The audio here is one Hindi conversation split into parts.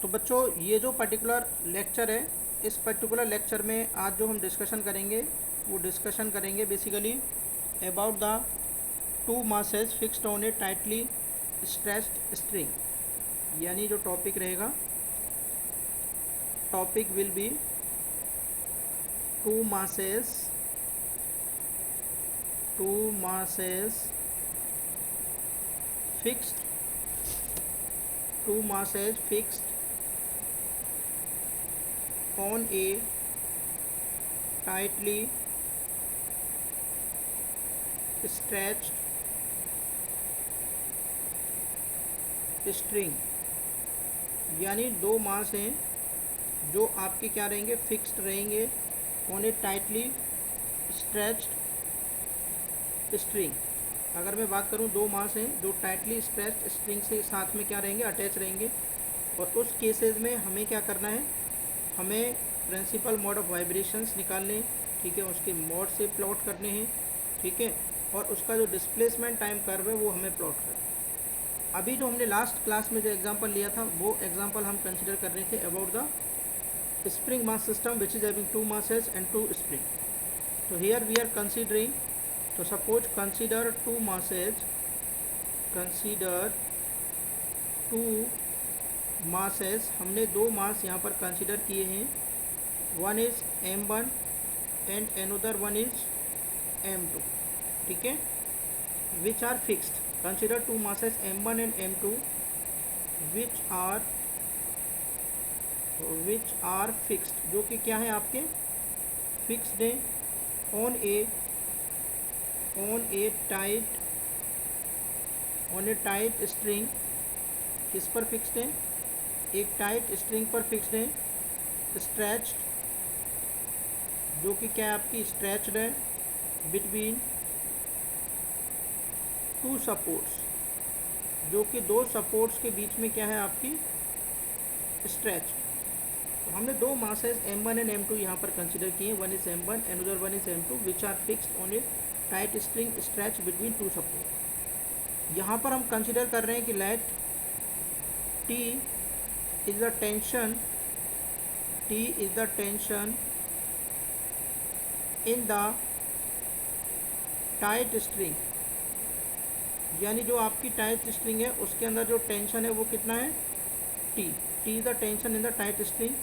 तो बच्चों ये जो पर्टिकुलर लेक्चर है, इस पर्टिकुलर लेक्चर में आज जो हम डिस्कशन करेंगे वो डिस्कशन करेंगे basically about the two masses fixed on a tightly stretched string. यानी जो टॉपिक रहेगा, topic will be two masses fixed on a tightly stretched string। यानी दो मास हैं जो आपके क्या रहेंगे, फिक्स्ड रहेंगे on a tightly stretched string. अगर मैं बात करूं, दो मास हैं जो टाइटली स्ट्रेच्ड स्ट्रिंग से साथ में क्या रहेंगे, अटैच रहेंगे। और उस केसेस में हमें क्या करना है, हमें प्रिंसिपल मोड ऑफ वाइब्रेशंस निकालने, ठीक है, उसके मोड से प्लॉट करने हैं, ठीक है, और उसका जो डिस्प्लेसमेंट टाइम कर्व है वो हमें प्लॉट करना है। अभी जो हमने लास्ट क्लास में जो एग्जांपल लिया था वो एग्जांपल हम कंसिडर कर रहे थे about the spring mass system which is having two masses and two spring. तो हियर वी आर कंसिडरिंग, तो सपोज कंसिडर टू मासेस, हमने दो मास यहाँ पर कंसिडर किए हैं। One is m1 and another one is m2, ठीक है, which are fixed. Consider two masses m1 and m2 which are fixed, जो कि क्या है आपके फिक्स्ड है ऑन ए टाइट स्ट्रिंग। किस पर फिक्स्ड है, एक टाइट स्ट्रिंग पर फिक्स्ड है, स्ट्रेच्ड, जो कि क्या है आपकी स्ट्रेच्ड है बिटवीन टू सपोर्ट्स, जो कि दो सपोर्ट्स के बीच में क्या है आपकी स्ट्रेच। तो हमने दो मासेस m1 एंड m2 यहाँ पर कंसिडर किए, one is m1 another one is m2 which are fixed on a tight string stretch between two support. यहाँ पर हम कंसिडर कर रहे हैं कि let T is the tension in the tight string। यानी जो आपकी टाइट स्ट्रिंग है उसके अंदर जो टेंशन है वो कितना है, T is the tension in the tight string।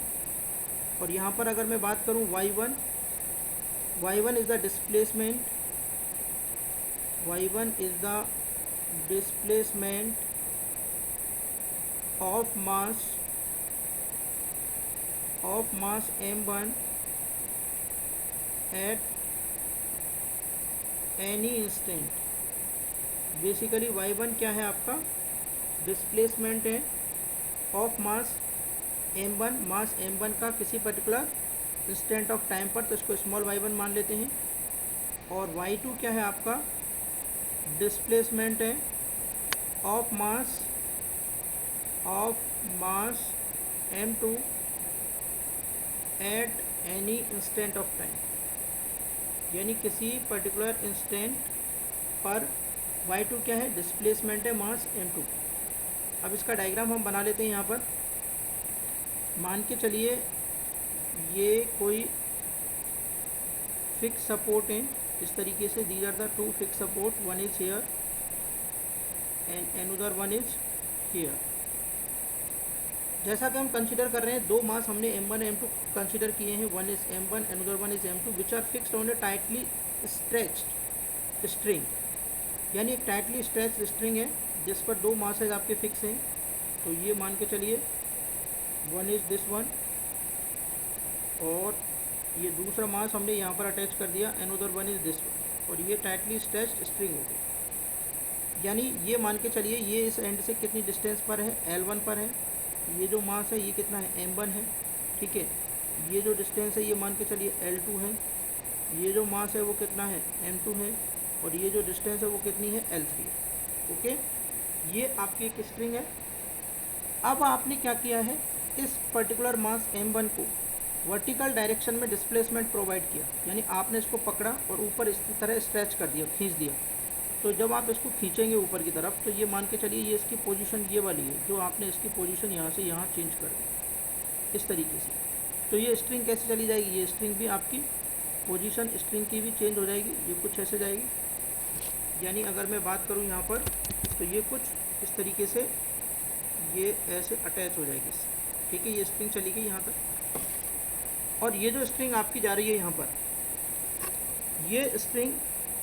और यहाँ पर अगर मैं बात करूँ y1 is the displacement of mass m1 at any instant। Basically y1 क्या है आपका डिस्प्लेसमेंट है of mass m1, mass m1 का किसी पर्टिकुलर इंस्टेंट ऑफ टाइम पर, तो इसको स्मॉल y1 मान लेते हैं। और y2 क्या है आपका डिस्प्लेसमेंट है of mass m2 at any instant of time, यानी किसी पर्टिकुलर इंस्टेंट पर y2 क्या है डिस्प्लेसमेंट है मास m2। अब इसका डायग्राम हम बना लेते हैं। यहाँ पर मान के चलिए ये कोई फिक्स सपोर्ट है, इस तरीके से these are the two fix support, one is here and another one is here. जैसा कि हम कंसिडर कर रहे हैं, दो मास हमने m1 m2 कंसिडर किए हैं, one is m1 another one is m2 which are fixed on a tightly stretched string. यानी एक टाइटली स्ट्रेच्ड स्ट्रिंग है जिस पर दो मासेज आपके फिक्स हैं। तो ये मान के चलिए वन इज दिस वन, और ये दूसरा मास हमने यहाँ पर अटैच कर दिया, another one is this one, और ये टाइटली स्ट्रेच्ड स्ट्रिंग हो गई। यानी ये मान के चलिए ये इस एंड से कितनी डिस्टेंस पर है, L1 पर है। ये जो मास है ये कितना है, m1 है, ठीक है। ये जो डिस्टेंस है ये मान के चलिए L2 है। ये जो मास है वो कितना है, m2 है, और ये जो डिस्टेंस है वो कितनी है, L3 है। ओके, ये आपकी एक स्ट्रिंग है। अब आपने क्या किया है, इस पर्टिकुलर मास m1 को वर्टिकल डायरेक्शन में डिस्प्लेसमेंट प्रोवाइड किया, यानी आपने इसको पकड़ा और ऊपर इस तरह स्ट्रेच कर दिया, खींच दिया। तो जब आप इसको खींचेंगे ऊपर की तरफ तो ये मान के चलिए ये इसकी पोजीशन ये वाली है, जो आपने इसकी पोजीशन यहाँ से यहाँ चेंज कर दी इस तरीके से। तो ये स्ट्रिंग कैसे चली जाएगी, ये स्ट्रिंग भी आपकी पोजीशन स्ट्रिंग की भी चेंज हो जाएगी, ये कुछ ऐसे जाएगी। यानी अगर मैं बात करूँ यहाँ पर तो ये कुछ इस तरीके से ये ऐसे अटैच हो जाएगी इससे, ठीक है। ये स्ट्रिंग चली गई यहाँ तक, और ये जो स्ट्रिंग आपकी जा रही है यहाँ पर, ये स्ट्रिंग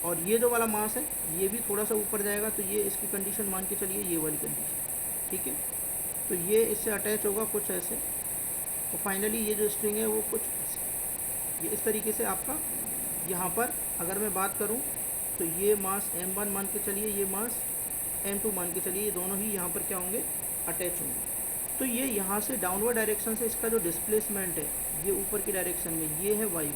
और ये जो वाला मास है ये भी थोड़ा सा ऊपर जाएगा, तो ये इसकी कंडीशन मान के चलिए ये वाली कंडीशन, ठीक है। तो ये इससे अटैच होगा कुछ ऐसे, तो फाइनली ये जो स्ट्रिंग है वो कुछ ऐसे, ये इस तरीके से आपका यहाँ पर अगर मैं बात करूँ तो ये मास M1 मान के चलिए, ये मास M2 मान के चलिए, ये दोनों ही यहाँ पर क्या होंगे, अटैच होंगे। तो ये यहाँ से डाउनवर्ड डायरेक्शन से इसका जो डिस्प्लेसमेंट है ये ऊपर की डायरेक्शन में ये है y1,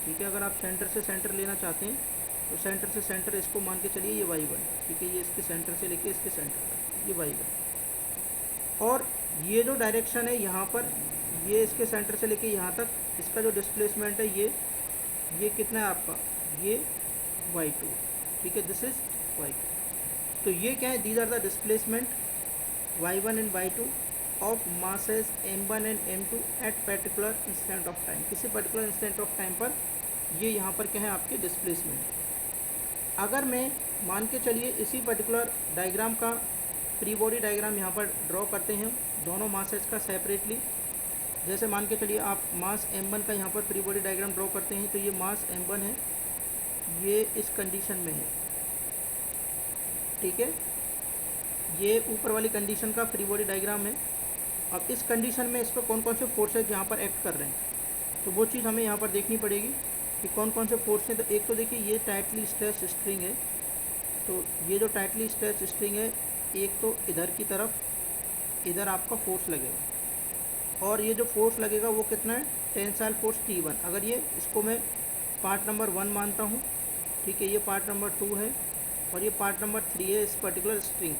ठीक है। अगर आप सेंटर से सेंटर लेना चाहते हैं तो सेंटर से सेंटर इसको मान के चलिए ये y1, ठीक है। ये इसके सेंटर से लेके इसके सेंटर तक ये y1, और ये जो डायरेक्शन है यहाँ पर ये इसके सेंटर से लेके यहाँ तक इसका जो डिस्प्लेसमेंट है ये कितना है आपका, ये y2, ठीक है। This is y2। तो ये क्या है, these are the displacement y1 and y2 of masses m1 and m2 at particular instant of time. किसी पर्टिकुलर इंस्टेंट ऑफ टाइम पर ये यहाँ पर क्या है आपके डिस्प्लेसमेंट। अगर मैं मान के चलिए इसी पर्टिकुलर डायग्राम का फ्री बॉडी डायग्राम यहाँ पर ड्रॉ करते हैं दोनों मासेस का सेपरेटली। जैसे मान के चलिए आप मास m1 का यहाँ पर फ्री बॉडी डायग्राम ड्रॉ करते हैं, तो ये मास m1 है, ये इस कंडीशन में है, ठीक है। ये ऊपर वाली कंडीशन का फ्री बॉडी डायग्राम है। अब इस कंडीशन में इस पर कौन कौन से फोर्सेज यहाँ पर एक्ट कर रहे हैं, तो वो चीज़ हमें यहाँ पर देखनी पड़ेगी कि कौन कौन से फोर्स हैं। तो एक तो देखिए ये टाइटली स्ट्रेच स्ट्रिंग है, तो ये जो टाइटली स्ट्रेच स्ट्रिंग है, एक तो इधर की तरफ इधर आपका फोर्स लगेगा, और ये जो फोर्स लगेगा वो कितना है, टेंसाइल फोर्स T1। अगर ये इसको मैं पार्ट नंबर 1 मानता हूँ, ठीक है, ये पार्ट नंबर 2 है और ये पार्ट नंबर 3 है इस पर्टिकुलर स्ट्रिंग,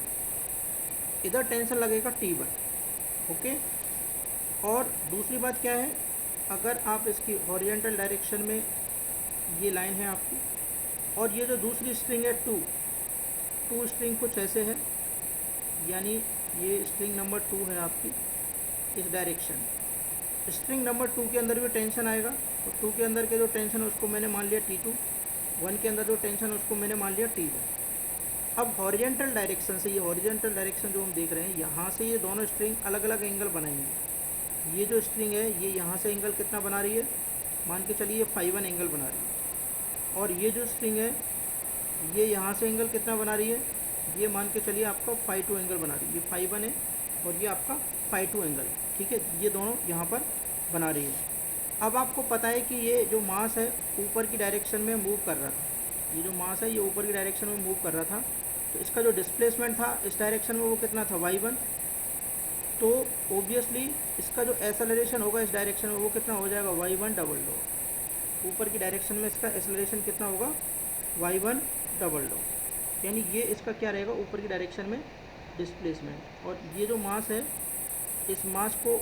इधर टेंशन लगेगा T1, ओके। और दूसरी बात क्या है, अगर आप इसकी हॉरिजॉन्टल डायरेक्शन में ये लाइन है आपकी, और ये जो दूसरी स्ट्रिंग है 2 स्ट्रिंग कुछ ऐसे है, यानी ये स्ट्रिंग नंबर 2 है आपकी इस डायरेक्शन। स्ट्रिंग नंबर 2 के अंदर भी टेंशन आएगा, तो 2 के अंदर के जो टेंशन है उसको मैंने मान लिया T2, 1 के अंदर जो टेंशन है उसको मैंने मान लिया T1। अब हॉरिजॉन्टल डायरेक्शन से, ये हॉरिजॉन्टल डायरेक्शन जो हम देख रहे हैं, यहाँ से ये दोनों स्ट्रिंग अलग अलग एंगल बनाएंगे। ये जो स्ट्रिंग है ये यहाँ से एंगल कितना बना रही है, मान के चलिए फ़ाई1 एंगल बना रही है, और ये जो स्ट्रिंग है ये यहाँ से एंगल कितना बना रही है, ये मान के चलिए आपका फ़ाई2 एंगल बना रही है। ये फ़ाई1 है और ये आपका फ़ाई2 एंगल है, ठीक है। ये दोनों यहाँ पर बना रही है। अब आपको पता है कि ये जो मास है ऊपर की डायरेक्शन में मूव कर रहा था, ये जो मास है ये ऊपर की डायरेक्शन में मूव कर रहा था, तो इसका जो डिस्प्लेसमेंट था इस डायरेक्शन में वो कितना था, y1। तो ओब्वियसली इसका जो एक्सेलरेशन होगा इस डायरेक्शन में वो कितना हो जाएगा, y1 डबल डॉट। ऊपर की डायरेक्शन में इसका एक्सेलरेशन कितना होगा, y1 डबल डॉट, यानी ये इसका क्या रहेगा, ऊपर की डायरेक्शन में डिस्प्लेसमेंट। और ये जो मास है इस मास को,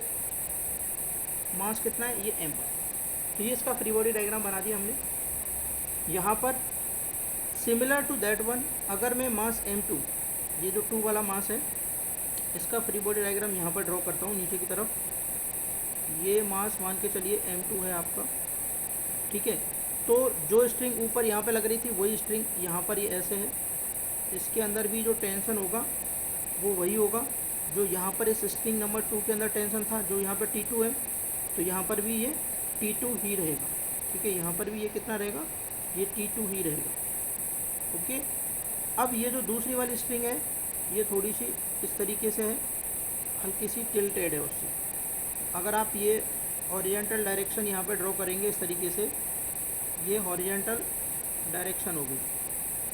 मास कितना है, ये m। तो ये इसका फ्री बॉडी डायग्राम बना दिया हमने। यहाँ पर सिमिलर टू दैट वन, अगर मैं मास m2, ये जो 2 वाला मास है, इसका फ्री बॉडी डायग्राम यहाँ पर ड्रॉ करता हूँ नीचे की तरफ। ये मास मान के चलिए m2 है आपका, ठीक है। तो जो स्ट्रिंग ऊपर यहाँ पे लग रही थी वही स्ट्रिंग यहाँ पर ये ऐसे है, इसके अंदर भी जो टेंशन होगा वो वही होगा जो यहाँ पर इस स्ट्रिंग नंबर 2 के अंदर टेंशन था, जो यहाँ पर T2 है, तो यहाँ पर भी ये T2 ही रहेगा, ठीक है। यहाँ पर भी ये कितना रहेगा, ये T2 ही रहेगा, ओके। अब ये जो दूसरी वाली स्ट्रिंग है ये थोड़ी सी इस तरीके से है, हल्की सी टिल्टेड है उससे। अगर आप ये हॉरिजॉन्टल डायरेक्शन यहाँ पे ड्रॉ करेंगे इस तरीके से, ये हॉरिजॉन्टल डायरेक्शन होगी,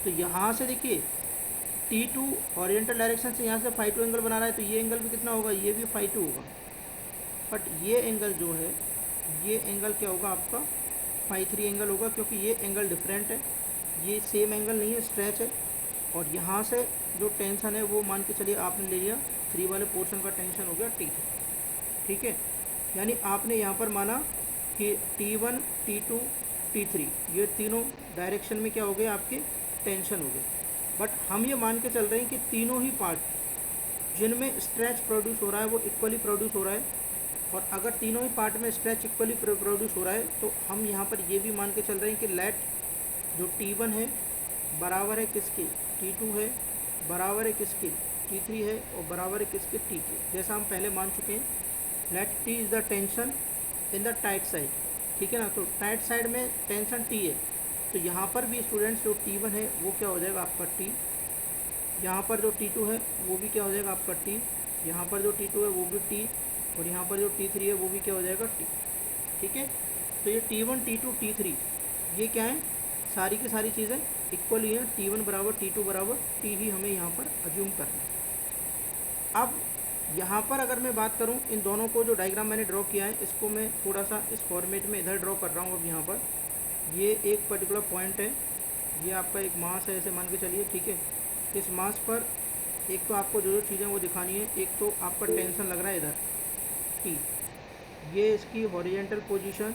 तो यहाँ से देखिए T2 हॉरिजॉन्टल डायरेक्शन से यहाँ से फ़ाई2 एंगल बना रहा है, तो ये एंगल भी कितना होगा, ये भी फ़ाई2 होगा। बट ये एंगल जो है ये एंगल क्या होगा आपका, फ़ाई3 एंगल होगा, क्योंकि ये एंगल डिफरेंट है, ये सेम एंगल नहीं है, स्ट्रेच है। और यहाँ से जो टेंशन है वो मान के चलिए आपने ले लिया 3 वाले पोर्शन का टेंशन हो गया T3, ठीक है। यानी आपने यहाँ पर माना कि T1, T2, T3 ये तीनों डायरेक्शन में क्या हो गए आपके टेंशन हो गए। बट हम ये मान के चल रहे हैं कि तीनों ही पार्ट जिनमें स्ट्रेच प्रोड्यूस हो रहा है वो इक्वली प्रोड्यूस हो रहा है। और अगर तीनों ही पार्ट में स्ट्रेच इक्वली प्रोड्यूस हो रहा है तो हम यहाँ पर ये भी मान के चल रहे हैं कि लेट जो T1 है बराबर है किसके, T2 है, बराबर है किसके, T3 है, और बराबर है किसके, T के। जैसा हम पहले मान चुके हैं, let T is the tension in the tight side, ठीक है ना। तो टाइट साइड में टेंशन T है, तो यहाँ पर भी स्टूडेंट्स जो T1 है वो क्या हो जाएगा आपका T, यहाँ पर जो T2 है वो भी क्या हो जाएगा आपका T, यहाँ पर जो T2 है वो भी T, और यहाँ पर जो T3 है वो भी क्या हो जाएगा T, ठीक है। तो ये T1 T2 T3 ये क्या है, सारी की सारी चीज़ें इक्वल ही हैं, T1 बराबर T2 बराबर T ही हमें यहाँ पर अज्यूम करना है। अब यहाँ पर अगर मैं बात करूँ इन दोनों को, जो डायग्राम मैंने ड्रॉ किया है इसको मैं थोड़ा सा इस फॉर्मेट में इधर ड्रॉ कर रहा हूँ। अब यहाँ पर ये एक पर्टिकुलर पॉइंट है, ये आपका एक मास है ऐसे मान के चलिए, ठीक है। इस मास पर एक तो आपको जो जो चीज़ें वो दिखानी है, एक तो आपका टेंशन लग रहा है इधर T, ये इसकी हॉरिजेंटल पोजीशन,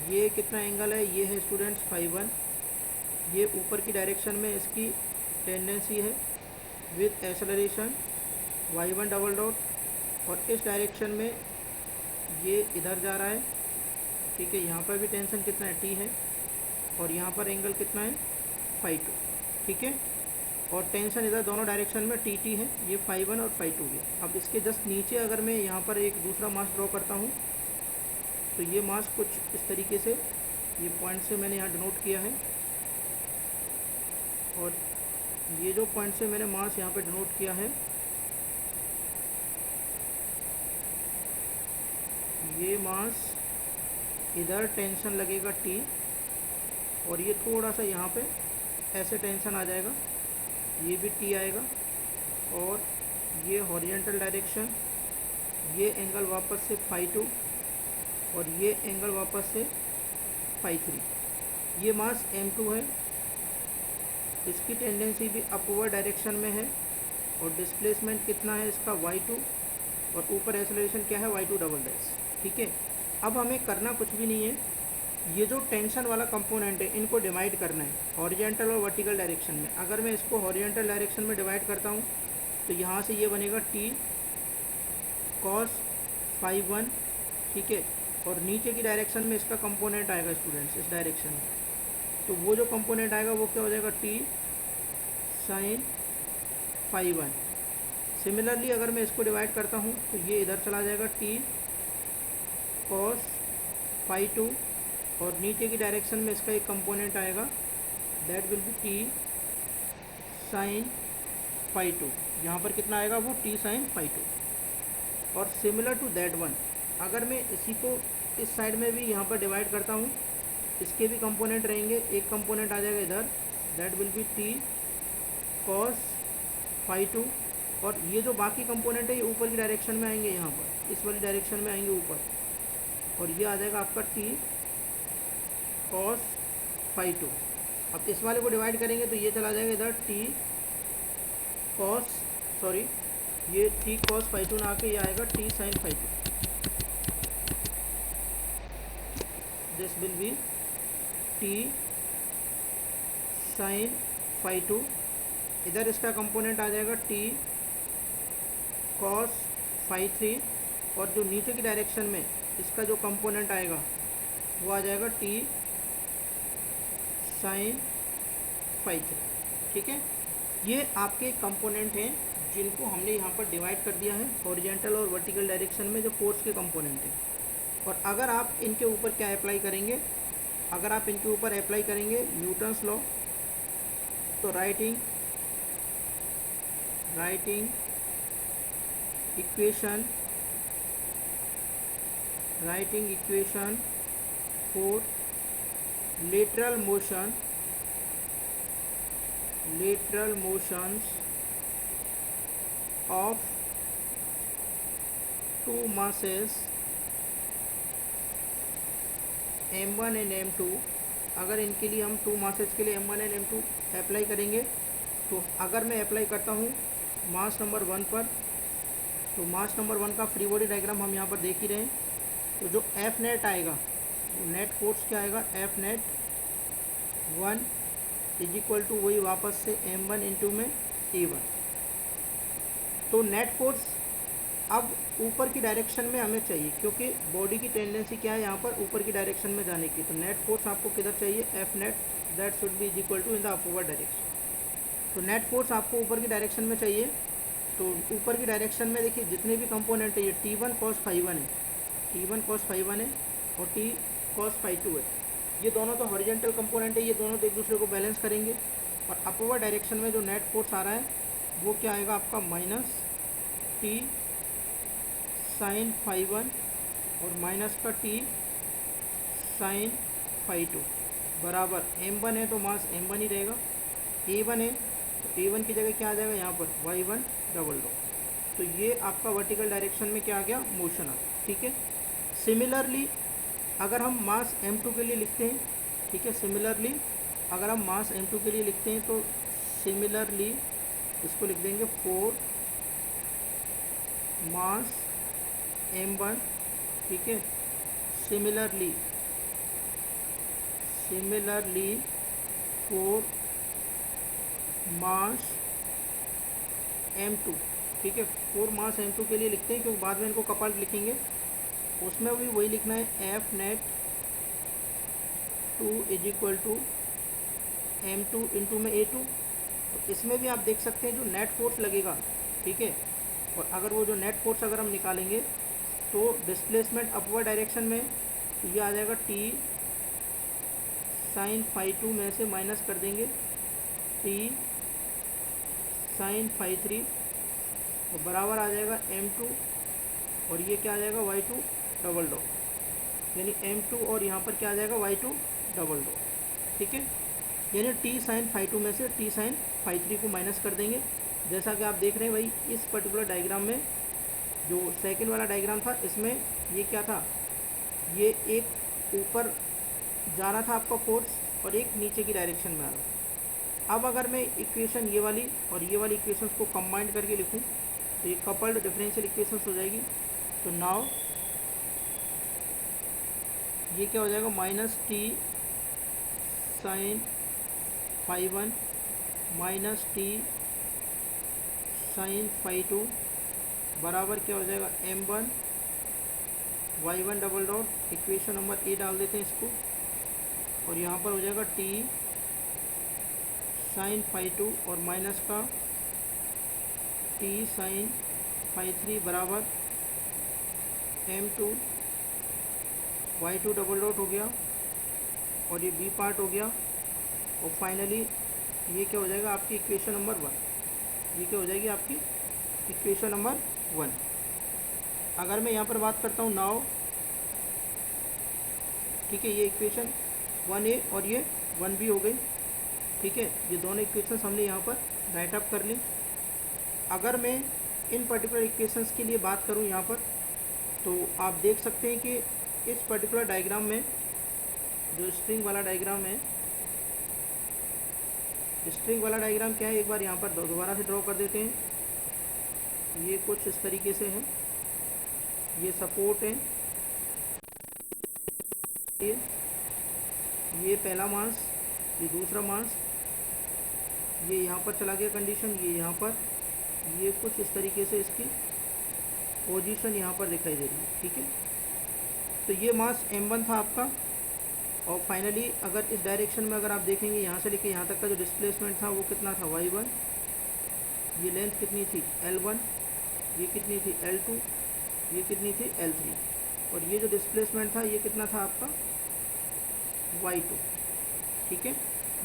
ये कितना एंगल है, ये है स्टूडेंट्स φ1, ये ऊपर की डायरेक्शन में इसकी टेंडेंसी है with acceleration y1 double dot, और इस डायरेक्शन में ये इधर जा रहा है, ठीक है। यहाँ पर भी टेंशन कितना है T है, और यहाँ पर एंगल कितना है φ2, ठीक है। और टेंशन इधर दोनों डायरेक्शन में TT है, ये φ1 और φ2 है। अब इसके जस्ट नीचे अगर मैं यहाँ पर एक दूसरा मास ड्रॉ करता हूँ तो ये मास कुछ इस तरीके से, ये पॉइंट से मैंने यहाँ डिनोट किया है, और ये जो पॉइंट से मैंने मास यहाँ पे डिनोट किया है, ये मास इधर टेंशन लगेगा T, और ये थोड़ा सा यहाँ पे ऐसे टेंशन आ जाएगा, ये भी T आएगा, और ये हॉरिजेंटल डायरेक्शन, ये एंगल वापस से φ2, और ये एंगल वापस से φ3। ये मास M2 है, इसकी टेंडेंसी भी अपवर्ड डायरेक्शन में है, और डिस्प्लेसमेंट कितना है इसका y2, और ऊपर एक्सेलरेशन क्या है y2 डबल डैश, ठीक है। अब हमें करना कुछ भी नहीं है, ये जो टेंशन वाला कंपोनेंट है इनको डिवाइड करना है हॉरिजेंटल और वर्टिकल डायरेक्शन में। अगर मैं इसको हॉरिजेंटल डायरेक्शन में डिवाइड करता हूँ तो यहाँ से ये बनेगा T cos φ1, ठीक है, और नीचे की डायरेक्शन में इसका कंपोनेंट आएगा स्टूडेंट्स इस डायरेक्शन में, तो वो जो कंपोनेंट आएगा वो क्या हो जाएगा T sin φ1। सिमिलरली अगर मैं इसको डिवाइड करता हूँ तो ये इधर चला जाएगा T cos φ2, और नीचे की डायरेक्शन में इसका एक कंपोनेंट आएगा that will be T sin φ2। यहाँ पर कितना आएगा वो T sin φ2। और सिमिलर टू दैट वन, अगर मैं इसी को इस साइड में भी यहाँ पर डिवाइड करता हूँ, इसके भी कंपोनेंट रहेंगे, एक कंपोनेंट आ जाएगा इधर that will be T cos φ2, और ये जो बाकी कंपोनेंट है ये ऊपर की डायरेक्शन में आएंगे, यहाँ पर इस वाली डायरेक्शन में आएंगे ऊपर, और ये आ जाएगा आपका T cos φ2। अब इस वाले को डिवाइड करेंगे तो ये चला जाएगा इधर ये T cos φ2 ना आके ये आएगा T sin φ2, this will be T sin φ2। इधर इसका कंपोनेंट आ जाएगा T cos φ3, और जो नीचे की डायरेक्शन में इसका जो कंपोनेंट आएगा वो आ जाएगा T sin φ3, ठीक है। ये आपके कंपोनेंट हैं जिनको हमने यहाँ पर डिवाइड कर दिया है हॉरिजेंटल और वर्टिकल डायरेक्शन में, जो फोर्स के कंपोनेंट हैं। और अगर आप इनके ऊपर क्या अप्लाई करेंगे, अगर आप इनके ऊपर अप्लाई करेंगे न्यूटन्स लॉ, तो writing equation for lateral motions of two masses m1 and m2, अगर इनके लिए हम टू मासेस के लिए m1 एंड m2 अप्लाई करेंगे, तो अगर मैं अप्लाई करता हूँ मास नंबर 1 पर, तो मास नंबर 1 का फ्री बॉडी डायग्राम हम यहाँ पर देख ही रहे हैं। तो जो F नेट आएगा, तो नेट फोर्स क्या आएगा, F net 1 is equal to वही वापस से m1 इंटू में a1। तो नेट फोर्स अब ऊपर की डायरेक्शन में हमें चाहिए, क्योंकि बॉडी की टेंडेंसी क्या है यहाँ पर ऊपर की डायरेक्शन में जाने की। तो नेट फोर्स आपको किधर चाहिए, F net that should be is equal to in the upward direction. तो नेट फोर्स आपको ऊपर की डायरेक्शन में चाहिए। तो ऊपर की डायरेक्शन में देखिए जितने भी कंपोनेंट है, ये T1 cos φ1 है, T1 cos φ1 है और T cos φ2 है। ये दोनों तो हॉरिजॉन्टल कंपोनेंट है, ये दोनों तो एक दूसरे को बैलेंस करेंगे। और अपवर्ड डायरेक्शन में जो नेट फोर्स आ रहा है वो क्या आएगा आपका, माइनस T sin φ1 और माइनस का T sin φ2 बराबर m1 है, तो मास m1 ही रहेगा। a1 है तो a1 की जगह क्या आ जाएगा यहाँ पर, y1 डबल डॉट। तो ये आपका वर्टिकल डायरेक्शन में क्या आ गया, मोशन आ गया। ठीक है। सिमिलरली अगर हम मास m2 के लिए लिखते हैं, ठीक है, सिमिलरली अगर हम मास m2 के लिए लिखते हैं तो सिमिलरली इसको लिख देंगे 4 मास m1। ठीक है। सिमिलरली 4 मास m2। ठीक है, 4 मास m2 के लिए लिखते हैं क्योंकि बाद में इनको कपल्ड लिखेंगे। उसमें भी वही लिखना है, F net 2 is equal to m2 into में a2। तो इसमें भी आप देख सकते हैं जो नेट फोर्स लगेगा, ठीक है, और अगर वो जो नेट फोर्स अगर हम निकालेंगे तो डिस्प्लेसमेंट अपवर्ड डायरेक्शन में तो ये आ जाएगा T sin φ2 में से माइनस कर देंगे T sin φ3 और बराबर आ जाएगा m2 और ये क्या आ जाएगा y2 डबल डॉट, यानी m2 और यहाँ पर क्या आ जाएगा y2 डबल डॉट। ठीक है, यानी T sin φ2 में से T sin φ3 को माइनस कर देंगे। जैसा कि आप देख रहे हैं भाई इस पर्टिकुलर डायग्राम में, जो सेकंड वाला डायग्राम था इसमें ये क्या था, ये एक ऊपर जा रहा था आपका फोर्स और एक नीचे की डायरेक्शन में आ रहा था। अब अगर मैं इक्वेशन ये वाली और ये वाली इक्वेशंस को कंबाइंड करके लिखूं तो ये कपल्ड डिफरेंशियल इक्वेशंस हो जाएगी। तो नाउ ये क्या हो जाएगा, minus T sin φ1 minus T sin φ2 बराबर क्या हो जाएगा, m1 y1 double dot, equation number A डाल देते हैं इसको, और यहाँ पर हो जाएगा T sin φ2 और माइनस का T sin φ3 बराबर m2 y2 डबल डॉट हो गया और ये बी पार्ट हो गया। और फाइनली ये क्या हो जाएगा आपकी इक्वेशन नंबर 1, ये क्या हो जाएगी आपकी इक्वेशन नंबर 1। अगर मैं यहाँ पर बात करता हूँ नाउ, ठीक है, ये इक्वेशन 1A और ये 1B हो गई। ठीक है, ये दोनों इक्वेशंस हमने यहाँ पर राइट अप कर ली। अगर मैं इन पर्टिकुलर इक्वेशंस के लिए बात करूँ यहाँ पर, तो आप देख सकते हैं कि इस पर्टिकुलर डायग्राम में जो स्ट्रिंग वाला डायग्राम है, स्ट्रिंग वाला डायग्राम क्या है, एक बार यहाँ पर दोबारा से ड्रॉ कर देते हैं। ये कुछ इस तरीके से है, ये सपोर्ट है, ये पहला मास, ये दूसरा मास, ये यहाँ पर चला गया कंडीशन, ये यहाँ पर, ये कुछ इस तरीके से इसकी पोजीशन यहाँ पर दिखाई दे रही है। ठीक है, तो ये मास m1 था आपका। और फाइनली अगर इस डायरेक्शन में अगर आप देखेंगे यहाँ से लेके यहाँ तक का जो डिस्प्लेसमेंट था वो कितना था, y1, ये लेंथ कितनी थी L1, ये कितनी थी L2, ये कितनी थी L3, और ये जो डिस्प्लेसमेंट था ये कितना था आपका y2। ठीक है,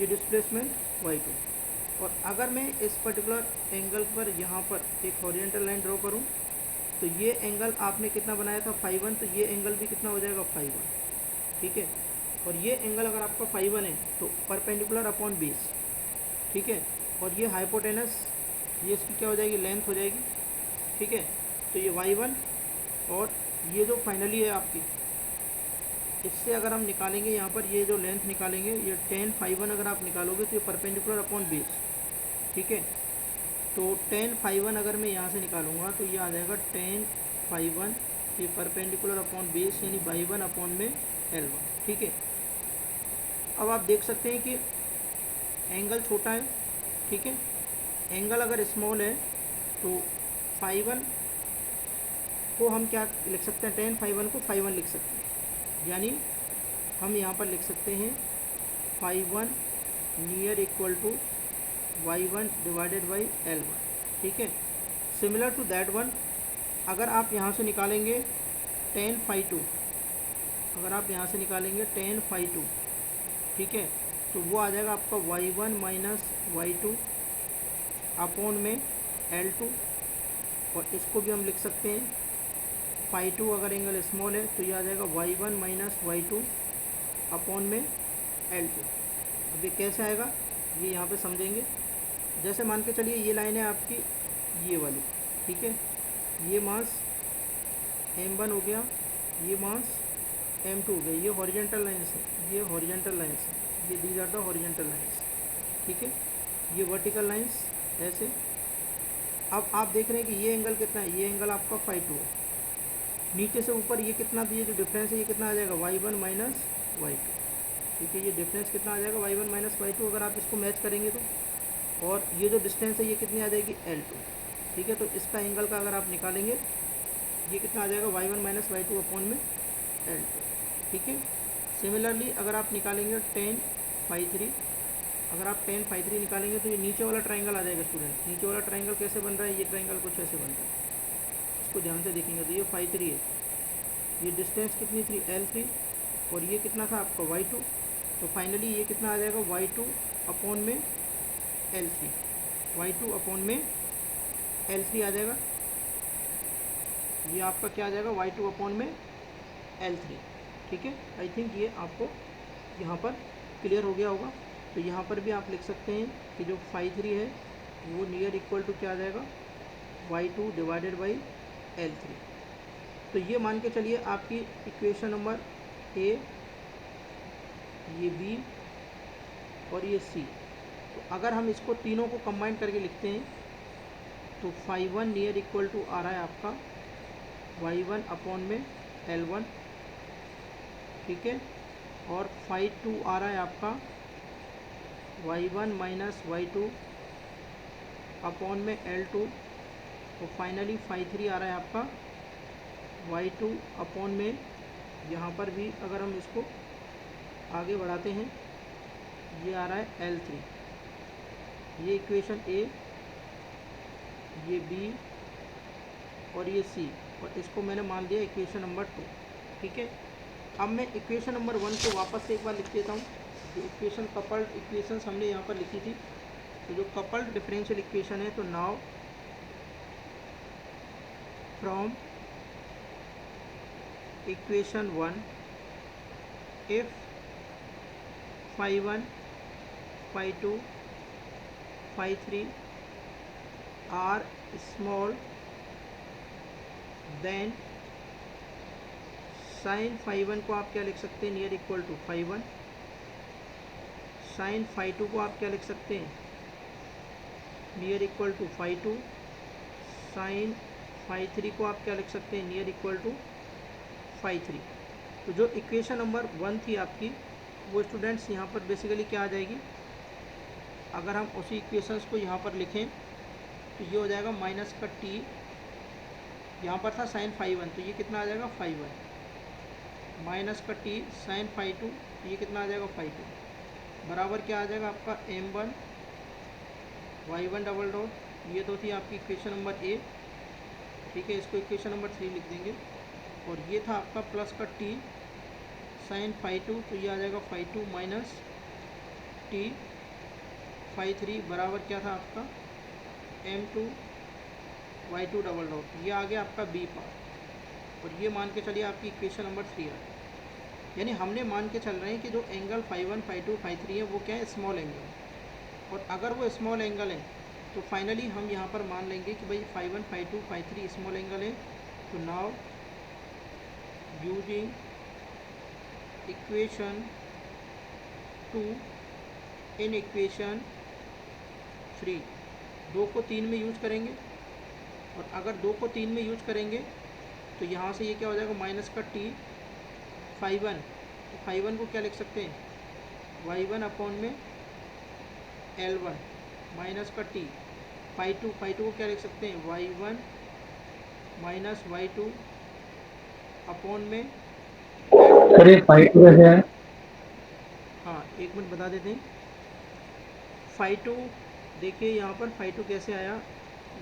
ये डिस्प्लेसमेंट y2। और अगर मैं इस पर्टिकुलर एंगल पर यहाँ पर एक हॉरिजॉन्टल लाइन ड्रॉ करूँ तो ये एंगल आपने कितना बनाया था φ1, तो ये एंगल भी कितना हो जाएगा φ1। ठीक है, और ये एंगल अगर आपका φ1 है तो परपेंडिकुलर अपॉन बेस। ठीक है, और ये हाइपोटेनस, ये इसकी क्या हो जाएगी, लेंथ हो जाएगी। ठीक है, तो ये y1 और ये जो फाइनली है आपकी, इससे अगर हम निकालेंगे यहाँ पर ये जो लेंथ निकालेंगे, ये tan φ1 अगर आप निकालोगे तो ये परपेंडिकुलर अपॉन बेस। ठीक है, तो tan φ1 अगर मैं यहाँ से निकालूंगा तो ये आ जाएगा tan φ1, ये परपेंडिकुलर अपॉन बेस यानी y1 अपॉन में L1। ठीक है, अब आप देख सकते हैं कि एंगल छोटा है, ठीक है। एंगल अगर स्मॉल है तो फाई वन को हम क्या लिख सकते हैं, टेन फाई वन को फाई वन लिख सकते हैं। यानी हम यहाँ पर लिख सकते हैं phi one near equal to Y one divided by L one, ठीक है। सिमिलर टू दैट वन, अगर आप यहाँ से निकालेंगे टेन फाई टू, अगर आप यहाँ से निकालेंगे टेन फाई टू, ठीक है, तो वो आ जाएगा आपका Y one minus Y two upon में एल टू। और इसको भी हम लिख सकते हैं फाई टू, अगर एंगल स्मॉल है तो ये आ जाएगा Y one minus Y two upon में एल टू। अब ये कैसे आएगा ये यहाँ पे समझेंगे। जैसे मान के चलिए ये लाइन है आपकी ये वाली, ठीक है, ये मास m1 हो गया, ये मास m2 हो गया, ये हॉरिजेंटल लाइन्स है, ये हॉरिजेंटल लाइन्स है, ये these are the horizontal lines, ठीक है। ये वर्टिकल लाइन्स ऐसे। अब आप देख रहे हैं कि ये एंगल कितना है, ये एंगल आपका फाई टू है। नीचे से ऊपर ये कितना, ये जो डिफरेंस है ये कितना आ जाएगा, Y one minus Y two, ठीक है। ये डिफरेंस कितना आ जाएगा, Y one minus Y two, अगर आप इसको मैच करेंगे तो। और ये जो डिस्टेंस है ये कितनी आ जाएगी, एल टू, ठीक है। तो इसका एंगल का अगर आप निकालेंगे ये कितना आ जाएगा, Y one minus Y two upon में एल टू, ठीक है। सिमिलरली अगर आप निकालेंगे टेन फाई थ्री, अगर आप टेन फाई थ्री निकालेंगे तो ये नीचे वाला ट्राइंगल आ जाएगा स्टूडेंट्स। नीचे वाला ट्राइंगल कैसे बन रहा है, ये ट्राइंगल कुछ ऐसे बन रहा है, इसको ध्यान से देखेंगे तो ये फाई थ्री है, ये डिस्टेंस कितनी थी, एल थ्री, और ये कितना था आपका वाई टू। तो फाइनली ये कितना आ जाएगा, वाई टू अपॉन में L three, y two upon में एल थ्री आ जाएगा। ये आपका क्या आ जाएगा, वाई टू अपॉन में एल थ्री, ठीक है। आई थिंक ये आपको यहाँ पर क्लियर हो गया होगा। तो यहाँ पर भी आप लिख सकते हैं कि जो फाई थ्री है वो नियर इक्वल टू क्या आ जाएगा, y two divided by L three. तो ये मान के चलिए आपकी इक्वेशन नंबर ए, ये बी और ये सी। तो अगर हम इसको तीनों को कंबाइन करके लिखते हैं तो phi one near equal to आ रहा है आपका वाई वन अपॉन में एल वन, ठीक है। और फाई टू आ रहा है आपका Y one minus Y two upon में एल टू। तो फाइनली फाई थ्री आ रहा है आपका वाई टू अपॉन में, यहाँ पर भी अगर हम इसको आगे बढ़ाते हैं ये आ रहा है एल थ्री। ये इक्वेशन ए, ये बी और ये सी, और इसको मैंने मान दिया इक्वेशन नंबर टू, ठीक है। अब मैं इक्वेशन नंबर वन को वापस से एक बार लिख देता हूँ। जो इक्वेशन कपल्ड इक्वेशंस हमने यहाँ पर लिखी थी, तो जो कपल्ड डिफरेंशियल इक्वेशन है, तो now from equation one, if phi one phi two phi three are small then sine phi one को आप क्या लिख सकते हैं, near equal to phi one. Sine phi two को आप क्या लिख सकते हैं, near equal to phi two. Sine phi three को आप क्या लिख सकते हैं, near equal to phi three. तो जो इक्वेशन नंबर वन थी आपकी वो स्टूडेंट्स यहाँ पर बेसिकली क्या आ जाएगी, अगर हम उसी इक्वेशंस को यहाँ पर लिखें तो ये हो जाएगा माइनस का टी, यहाँ पर था साइन फाई वन, तो ये कितना आ जाएगा फाई वन, माइनस का टी साइन फाई टू, तो ये कितना आ जाएगा फाई टू, बराबर क्या आ जाएगा आपका M one y one double dot. ये तो थी आपकी इक्वेशन नंबर ए, ठीक है। इसको इक्वेशन नंबर थ्री लिख देंगे। और ये था आपका प्लस का टी साइन फाई टू, तो ये आ जाएगा phi two minus t phi three, बराबर क्या था आपका M two y two double dot. ये आ गया आपका बी पार्ट। और ये मान के चलिए आपकी इक्वेशन नंबर थ्री है। यानी हमने मान के चल रहे हैं कि जो angle phi one phi two phi three है वो क्या है, स्मॉल एंगल है। और अगर वो स्मॉल एंगल है तो फाइनली हम यहाँ पर मान लेंगे कि भाई phi one phi two phi three small angle है। तो now using equation two in equation three, दो को तीन में यूज करेंगे। और अगर दो को तीन में यूज करेंगे तो यहाँ से ये क्या हो जाएगा, माइनस का टी फाई वन। तो फाई वन को क्या लिख सकते हैं, वाई वन अपॉन में L1 माइनस का T, फाई टू को क्या लिख सकते हैं, Y1 माइनस Y2 अपॉन में L2। सर ये फाइव कैसे है? हाँ एक मिनट बता देते हैं। फाई टू, देखिए यहाँ पर फाई टू कैसे आया,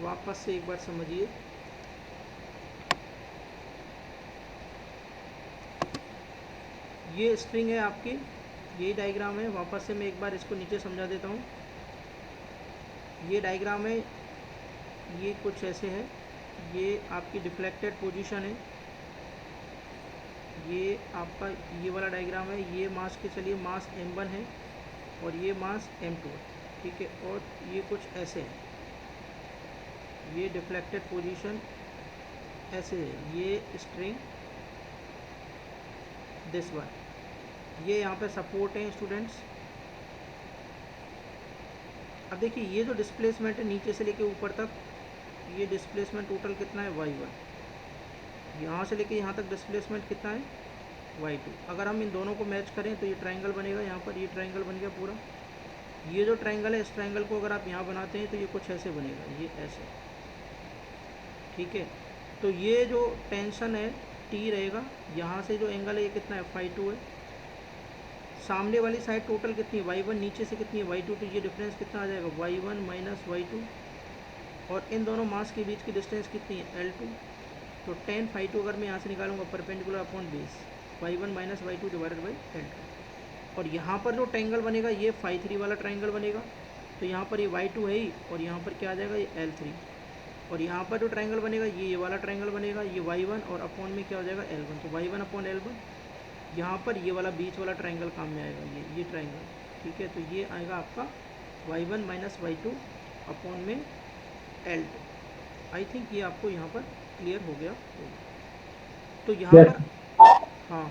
वापस से एक बार समझिए। ये स्ट्रिंग है आपकी, यही डायग्राम है, वापस से मैं एक बार इसको नीचे समझा देता हूँ। ये डायग्राम है, ये कुछ ऐसे है, ये आपकी डिफ्लेक्टेड पोजीशन है, ये आपका ये वाला डायग्राम है। ये मास के चलिए मास m1 है और ये मास m2 है, ठीक है। और ये कुछ ऐसे है, ये डिफ्लेक्टेड पोजीशन ऐसे है, ये स्ट्रिंग दिस वन, ये यहाँ पे सपोर्ट है स्टूडेंट्स। अब देखिए ये जो डिस्प्लेसमेंट है नीचे से लेके ऊपर तक, ये डिस्प्लेसमेंट टोटल कितना है, y1। यहाँ से लेके यहाँ तक डिस्प्लेसमेंट कितना है, y2। अगर हम इन दोनों को मैच करें तो ये ट्रायंगल बनेगा, यहाँ पर ये ट्रायंगल बन गया पूरा। ये जो ट्रायंगल है, इस ट्रायंगल को अगर आप यहाँ बनाते हैं तो ये कुछ ऐसे बनेगा, ये ऐसे, ठीक है। तो ये जो टेंशन है T रहेगा, यहाँ से जो एंगल है ये कितना है, फाई2 है। सामने वाली साइड टोटल कितनी है, y1, नीचे से कितनी है, y2। तो ये डिफरेंस कितना आ जाएगा, y1 माइनस y2। और इन दोनों मास के बीच की डिस्टेंस कितनी है, L2। तो टेन फाई2 अगर मैं यहाँ से निकालूंगा perpendicular upon base, y1 minus y2 divided by L2। और यहाँ पर जो ट्रायंगल बनेगा ये फाई3 वाला ट्रायंगल बनेगा। तो यहाँ पर ये y2 है ही, और यहाँ पर क्या आ जाएगा, ये L3। और यहाँ पर जो ट्रायंगल बनेगा ये वाला ट्रायंगल बनेगा, ये y1 और अपॉन में क्या हो जाएगा, L1। तो y1 अपॉन L1, यहाँ पर ये वाला बीच वाला ट्रायंगल काम में आएगा, ये ट्रायंगल, ठीक है। तो ये आएगा आपका y1 माइनस y2 अपॉन में L2। आई थिंक ये आपको यहाँ पर क्लियर हो गया होगा। तो यहाँ यस। पर हाँ,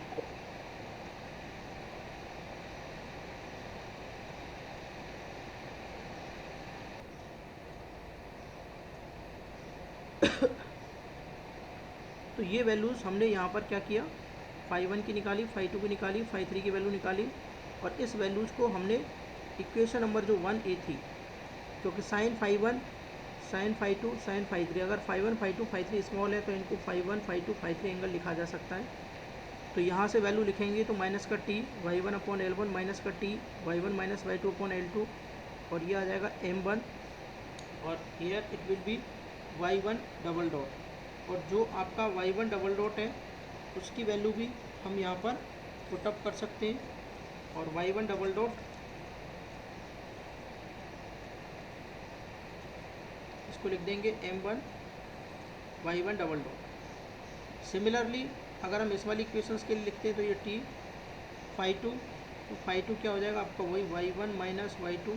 तो ये वैल्यूज़ हमने यहाँ पर क्या किया, फाई1 की निकाली, फाई2 की निकाली, फाई3 की वैल्यू निकाली। और इस वैल्यूज़ को हमने इक्वेशन नंबर जो 1A थी, क्योंकि साइन फाई1, साइन फाई2, साइन फाई3, अगर फाई1 फाई2 फाई3 स्मॉल है तो इनको फाई1 फाई2 फाई3 एंगल लिखा जा सकता है। तो यहाँ से वैल्यू लिखेंगे तो माइनस का T y1 upon L1 minus का T y1 minus y2 upon L2, और ये आ जाएगा m1, और here it will be y1 double dot. और जो आपका y1 डबल डॉट है उसकी वैल्यू भी हम यहाँ पर पुटअप कर सकते हैं। और y1 डबल डॉट, इसको लिख देंगे m1 y1 double dot. Similarly अगर हम इस वाली इक्वेशंस के लिए लिखते हैं तो ये T फाई2, तो फाई2 क्या हो जाएगा आपका, वही y1 माइनस y2